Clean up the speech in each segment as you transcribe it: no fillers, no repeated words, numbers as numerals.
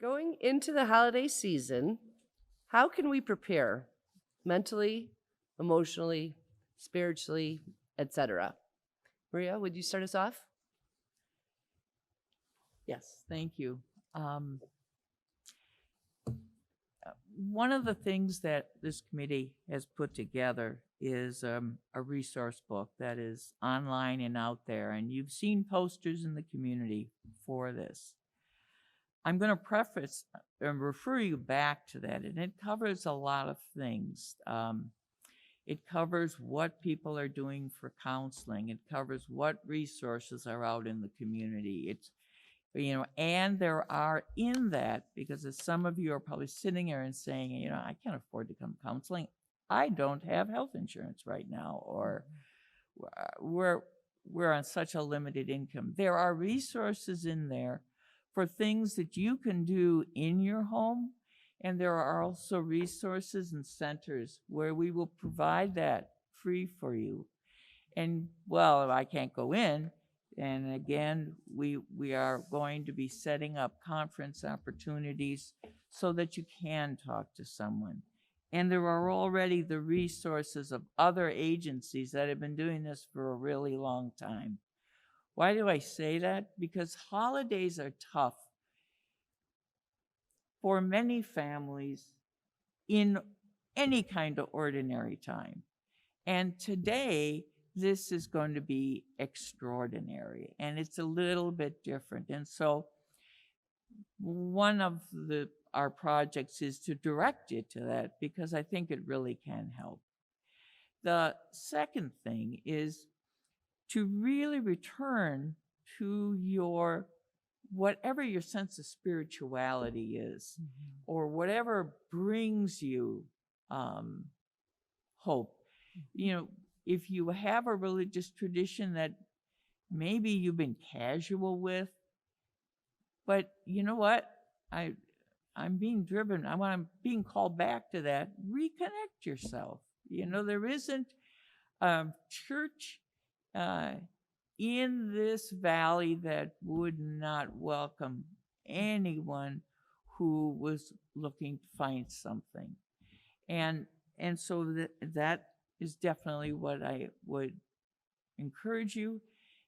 Going into the holiday season, how can we prepare mentally, emotionally, spiritually, etc.? Maria, would you start us off? Yes, thank you. One of the things that this committee has put together is a resource book that is online and out there, and you've seen posters in the community for this. I'm going to preface and refer you back to that, and it covers a lot of things. It covers what people are doing for counseling. It covers what resources are out in the community. It's, and there are in that, because as some of you are probably sitting there and saying, I can't afford to come counseling. I don't have health insurance right now, or we're on such a limited income. There are resources in there for things that you can do in your home, and there are also resources and centers where we will provide that free for you. And, well, if I can't go in, and again, we are going to be setting up conference opportunities so that you can talk to someone. And there are already the resources of other agencies that have been doing this for a really long time. Why do I say that? Because holidays are tough for many families in any kind of ordinary time. And today, this is going to be extraordinary, and it's a little bit different. And so one of our projects is to direct it to that, because I think it really can help. The second thing is to really return to your, whatever your sense of spirituality is, or whatever brings you hope. If you have a religious tradition that maybe you've been casual with, but you know what? I'm being driven. I'm being called back to that. Reconnect yourself. There isn't a church in this valley that would not welcome anyone who was looking to find something. And so that is definitely what I would encourage you.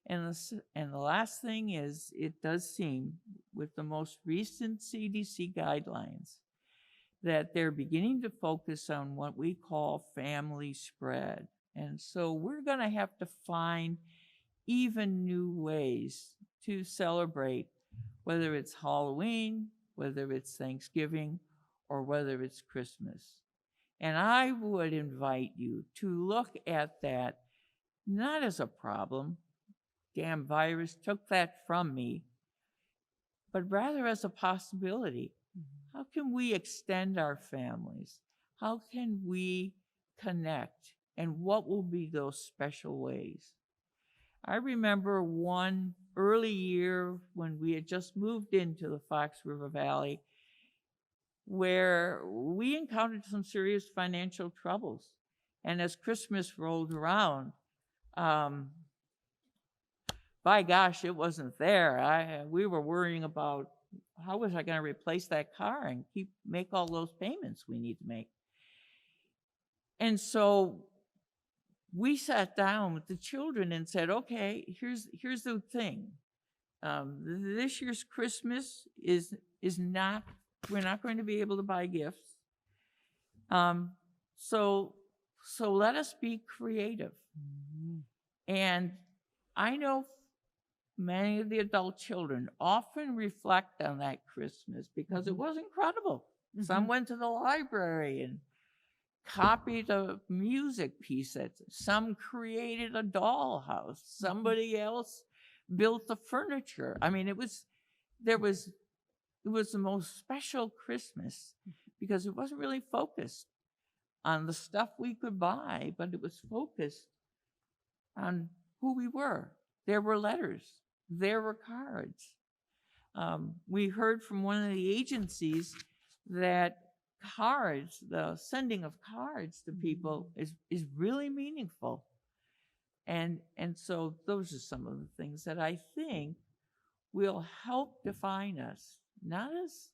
And the last thing is, it does seem, with the most recent CDC guidelines, that they're beginning to focus on what we call family spread. And so we're going to have to find even new ways to celebrate, whether it's Halloween, whether it's Thanksgiving, or whether it's Christmas. And I would invite you to look at that not as a problem, damn virus took that from me, but rather as a possibility. How can we extend our families? How can we connect? And what will be those special ways? I remember one early year when we had just moved into the Fox River Valley, where we encountered some serious financial troubles. And as Christmas rolled around, by gosh, it wasn't there. We were worrying about how was I going to replace that car and make all those payments we need to make. And so we sat down with the children and said, okay, here's the thing. This year's Christmas is not, we're not going to be able to buy gifts. So let us be creative. And I know many of the adult children often reflect on that Christmas because it was incredible. Some went to the library and copied a music piece. Some created a dollhouse. Somebody else built the furniture. I mean, it was the most special Christmas because it wasn't really focused on the stuff we could buy, but it was focused on who we were. There were letters. There were cards. We heard from one of the agencies that cards, the sending of cards to people is really meaningful. And so those are some of the things that I think will help define us, not as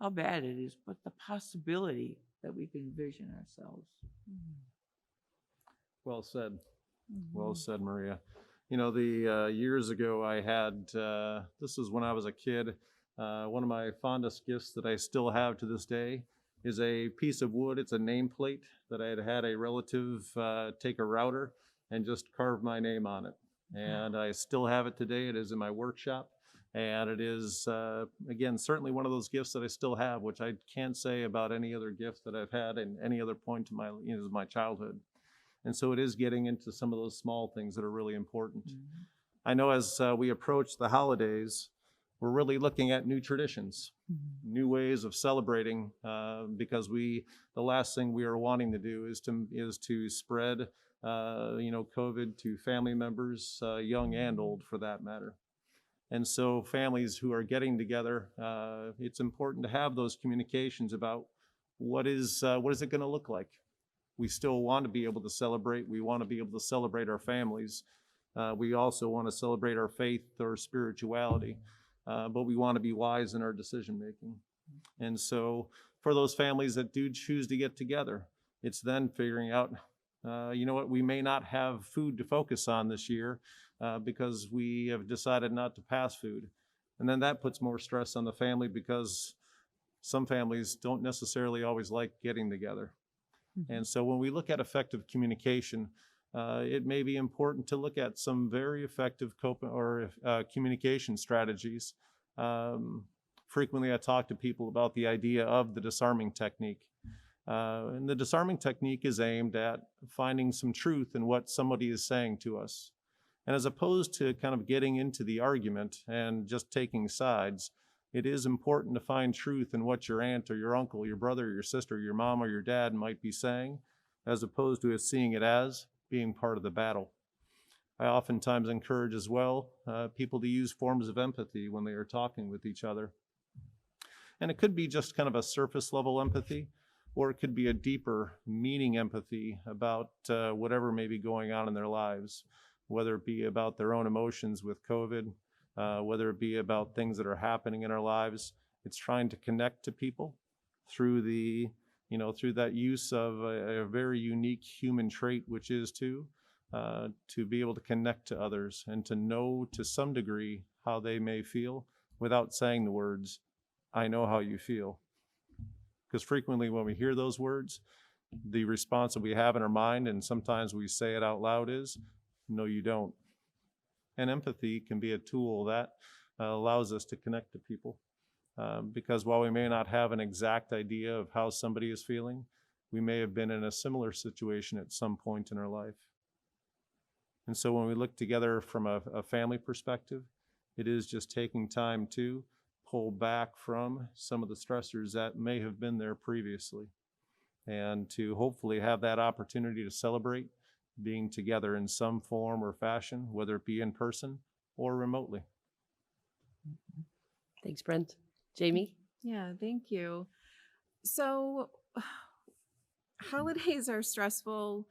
how bad it is, but the possibility that we can envision ourselves. Well said. Well said, Maria. You know, the years ago I had, this was when I was a kid, one of my fondest gifts that I still have to this day is a piece of wood. It's a nameplate that I had a relative take a router and just carve my name on it. And I still have it today. It is in my workshop. And it is, again, certainly one of those gifts that I still have, which I can't say about any other gift that I've had in any other point in my childhood. And so it is getting into some of those small things that are really important. Mm-hmm. I know as we approach the holidays, we're really looking at new traditions, new ways of celebrating, because the last thing we are wanting to do is to spread, COVID to family members, young and old for that matter. And so families who are getting together, it's important to have those communications about what is it going to look like. We still want to be able to celebrate. We want to be able to celebrate our families. We also want to celebrate our faith or spirituality, but we want to be wise in our decision making. And so for those families that do choose to get together, it's then figuring out, we may not have food to focus on this year because we have decided not to pass food. And then that puts more stress on the family because some families don't necessarily always like getting together. And so when we look at effective communication, it may be important to look at some very effective communication strategies. Frequently, I talk to people about the idea of the disarming technique. And the disarming technique is aimed at finding some truth in what somebody is saying to us. And as opposed to kind of getting into the argument and just taking sides, it is important to find truth in what your aunt or your uncle, your brother, your sister, your mom or your dad might be saying, as opposed to seeing it as being part of the battle. I oftentimes encourage as well people to use forms of empathy when they are talking with each other. And it could be just kind of a surface level empathy, or it could be a deeper meaning empathy about whatever may be going on in their lives, whether it be about their own emotions with COVID, whether it be about things that are happening in our lives. It's trying to connect to people through through that use of a very unique human trait, which is to be able to connect to others and to know to some degree how they may feel without saying the words, "I know how you feel." Because frequently when we hear those words, the response that we have in our mind, and sometimes we say it out loud, is, "No, you don't." And empathy can be a tool that allows us to connect to people. Because while we may not have an exact idea of how somebody is feeling, we may have been in a similar situation at some point in our life. And so when we look together from a family perspective, it is just taking time to pull back from some of the stressors that may have been there previously, and to hopefully have that opportunity to celebrate being together in some form or fashion, whether it be in person or remotely. Thanks, Brent. Jamie? Yeah, thank you. So, holidays are stressful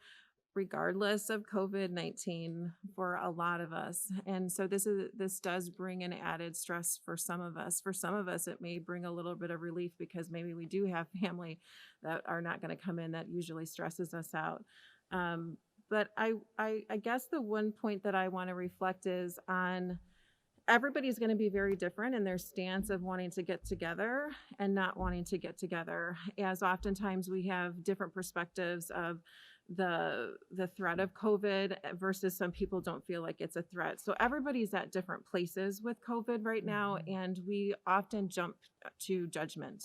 regardless of COVID-19 for a lot of us. And so this does bring an added stress for some of us. For some of us, it may bring a little bit of relief because maybe we do have family that are not going to come in. That usually stresses us out. But I guess the one point that I want to reflect is on everybody's going to be very different in their stance of wanting to get together and not wanting to get together, as oftentimes we have different perspectives of the threat of COVID versus some people don't feel like it's a threat. So everybody's at different places with COVID right now, and we often jump to judgment.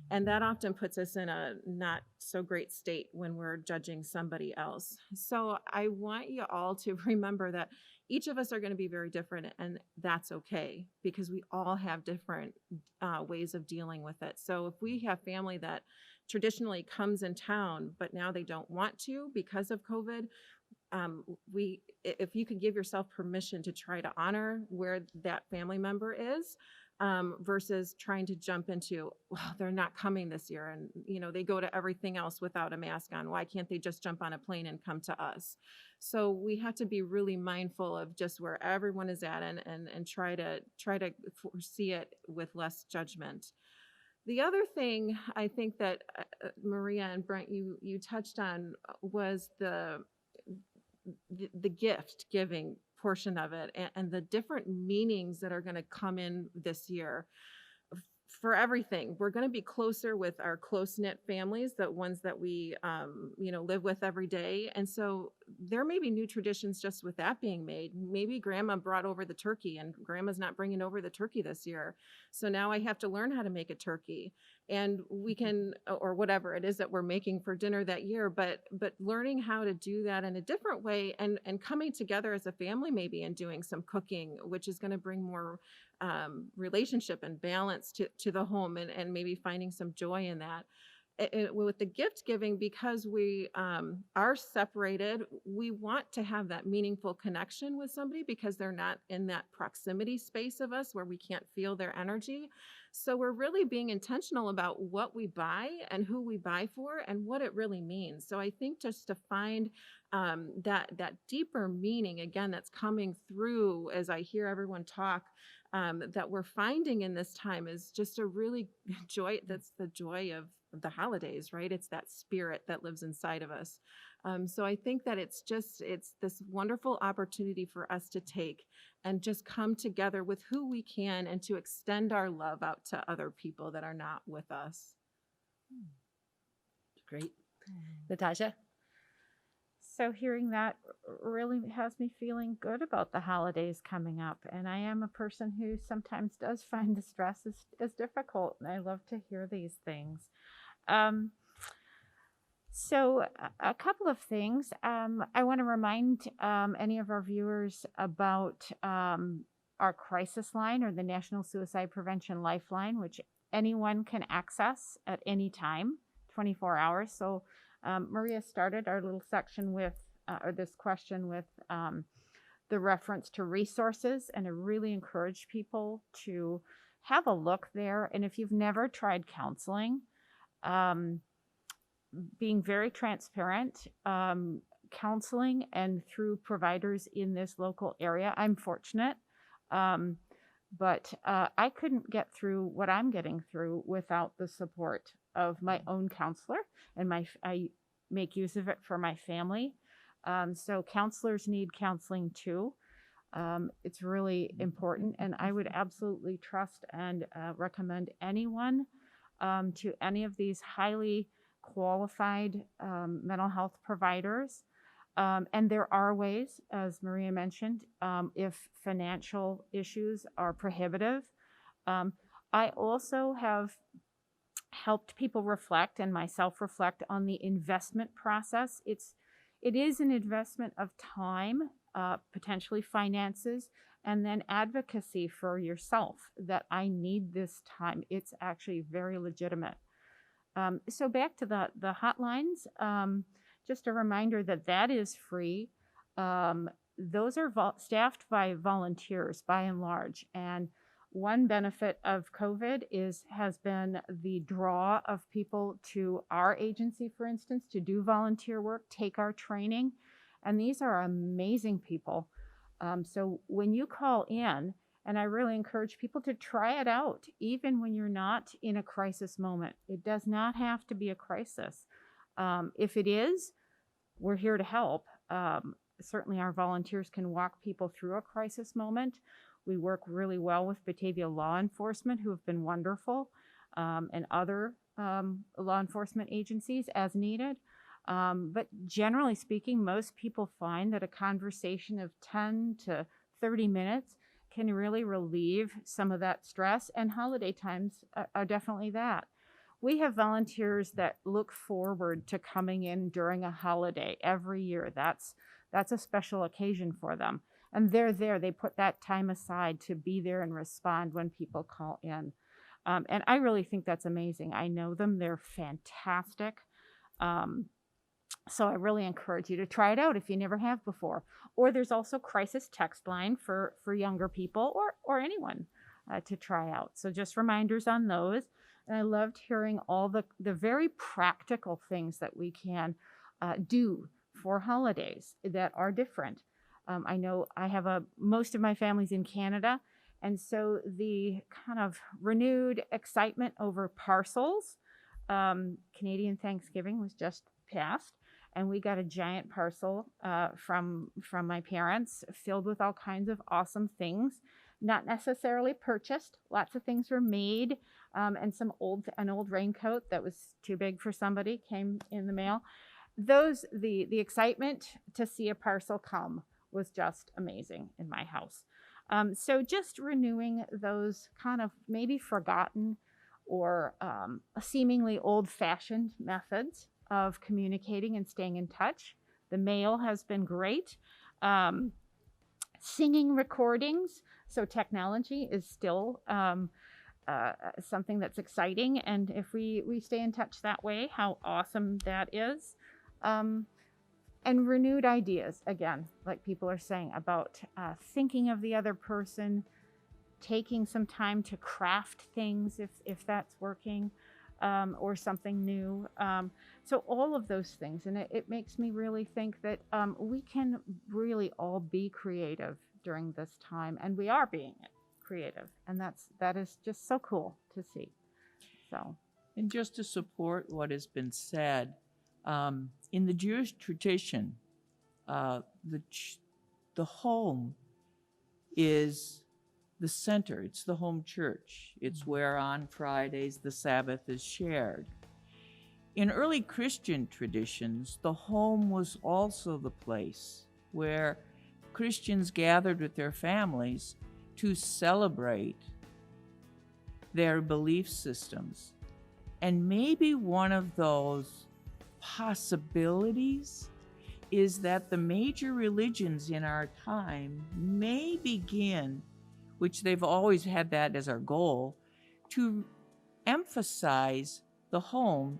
And that often puts us in a not so great state when we're judging somebody else. So I want you all to remember that each of us are going to be very different, and that's okay because we all have different ways of dealing with it. So if we have family that traditionally comes in town, but now they don't want to because of COVID, if you could give yourself permission to try to honor where that family member is, versus trying to jump into, well, they're not coming this year, and they go to everything else without a mask on. Why can't they just jump on a plane and come to us? So we have to be really mindful of just where everyone is at and try to foresee it with less judgment. The other thing I think that Maria and Brent, you touched on was the gift giving portion of it, and the different meanings that are going to come in this year for everything. We're going to be closer with our close-knit families, the ones that we live with every day. And so there may be new traditions just with that being made. Maybe grandma brought over the turkey and grandma's not bringing over the turkey this year, so now I have to learn how to make a turkey, and we can, or whatever it is that we're making for dinner that year, but learning how to do that in a different way, and coming together as a family maybe and doing some cooking, which is going to bring more relationship and balance to the home, and maybe finding some joy in that. With the gift giving, because we are separated, we want to have that meaningful connection with somebody because they're not in that proximity space of us where we can't feel their energy. So we're really being intentional about what we buy and who we buy for and what it really means. So I think just to find that deeper meaning, again, that's coming through as I hear everyone talk, that we're finding in this time is just a really joy. That's the joy of the holidays, right? It's that spirit that lives inside of us. So I think that it's this wonderful opportunity for us to take and just come together with who we can and to extend our love out to other people that are not with us. Great. Natasha? So hearing that really has me feeling good about the holidays coming up. And I am a person who sometimes does find the stress is difficult. And I love to hear these things. So a couple of things. I want to remind any of our viewers about our crisis line, or the National Suicide Prevention Lifeline, which anyone can access at any time, 24 hours. So Maria started our little section with, or this question with the reference to resources, and I really encourage people to have a look there. And if you've never tried counseling, being very transparent, counseling and through providers in this local area. I'm fortunate, but I couldn't get through what I'm getting through without the support of my own counselor, and I make use of it for my family. So counselors need counseling too. It's really important, and I would absolutely trust and recommend anyone to any of these highly qualified mental health providers. And there are ways, as Maria mentioned, if financial issues are prohibitive. I also have helped people reflect, and myself reflect, on the investment process. It is an investment of time, potentially finances, and then advocacy for yourself that I need this time. It's actually very legitimate. So back to the hotlines, just a reminder that is free. Those are staffed by volunteers by and large. And one benefit of COVID has been the draw of people to our agency, for instance, to do volunteer work, take our training. And these are amazing people. So when you call in, and I really encourage people to try it out, even when you're not in a crisis moment. It does not have to be a crisis. If it is, we're here to help. Certainly our volunteers can walk people through a crisis moment. We work really well with Batavia law enforcement, who have been wonderful, and other law enforcement agencies as needed. But generally speaking, most people find that a conversation of 10 to 30 minutes can really relieve some of that stress, and holiday times are definitely that. We have volunteers that look forward to coming in during a holiday every year. That's a special occasion for them. And they're there. They put that time aside to be there and respond when people call in. And I really think that's amazing. I know them. They're fantastic. So I really encourage you to try it out if you never have before. Or there's also crisis text line for younger people or anyone to try out. So just reminders on those. And I loved hearing all the very practical things that we can do for holidays that are different. I know I have most of my family's in Canada, And so the kind of renewed excitement over parcels, Canadian Thanksgiving was just passed, and we got a giant parcel from my parents filled with all kinds of awesome things, not necessarily purchased. Lots of things were made, and an old raincoat that was too big for somebody came in the mail. The excitement to see a parcel come was just amazing in my house. So just renewing those kind of maybe forgotten or seemingly old-fashioned methods of communicating and staying in touch. The mail has been great. Singing recordings, so technology is still something that's exciting, and if we stay in touch that way, how awesome that is. And renewed ideas, again, like people are saying, about thinking of the other person, taking some time to craft things if that's working, or something new. So all of those things, and it makes me really think that we can really all be creative during this time, and we are being creative, and that is just so cool to see. So, And just to support what has been said, in the Jewish tradition, the home is the center. It's the home church. It's where on Fridays the Sabbath is shared. In early Christian traditions, the home was also the place where Christians gathered with their families to celebrate their belief systems. And maybe one of those possibilities is that the major religions in our time may begin, which they've always had that as our goal, to emphasize the home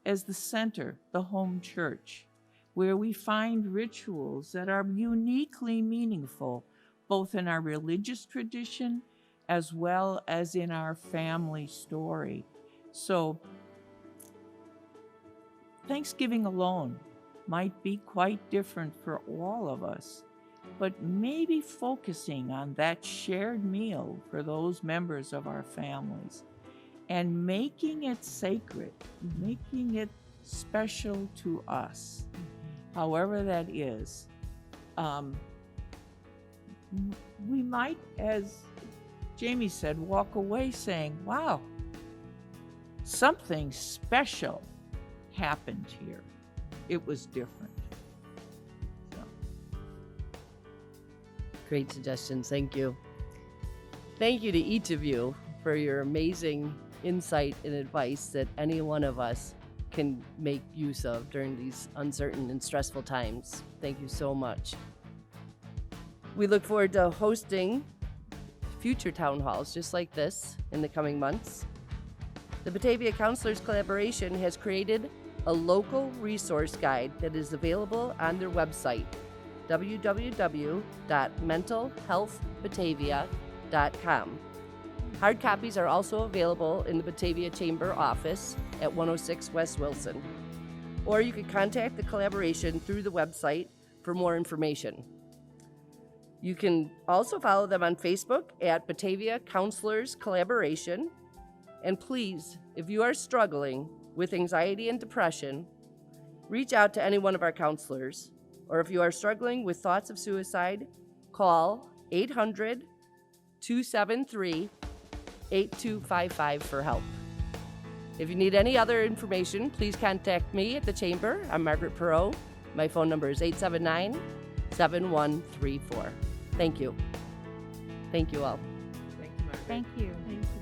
as the center, the home church, where we find rituals that are uniquely meaningful, both in our religious tradition as well as in our family story. So Thanksgiving alone might be quite different for all of us, but maybe focusing on that shared meal for those members of our families and making it sacred, making it special to us, however that is. We might, as Jamie said, walk away saying, wow, something special happened here. It was different. So. Great suggestions. Thank you. Thank you to each of you for your amazing insight and advice that any one of us can make use of during these uncertain and stressful times. Thank you so much. We look forward to hosting future town halls just like this in the coming months. The Batavia Counselors Collaboration has created a local resource guide that is available on their website, www.mentalhealthbatavia.com. Hard copies are also available in the Batavia Chamber office at 106 West Wilson. Or you can contact the collaboration through the website for more information. You can also follow them on Facebook at Batavia Counselors Collaboration. And please, if you are struggling with anxiety and depression, reach out to any one of our counselors. Or if you are struggling with thoughts of suicide, call 800-273-8255 for help. If you need any other information, please contact me at the Chamber. I'm Margaret Perreault. My phone number is 879-7134. Thank you. Thank you all. Thank you, Margaret. thank you. Thank you.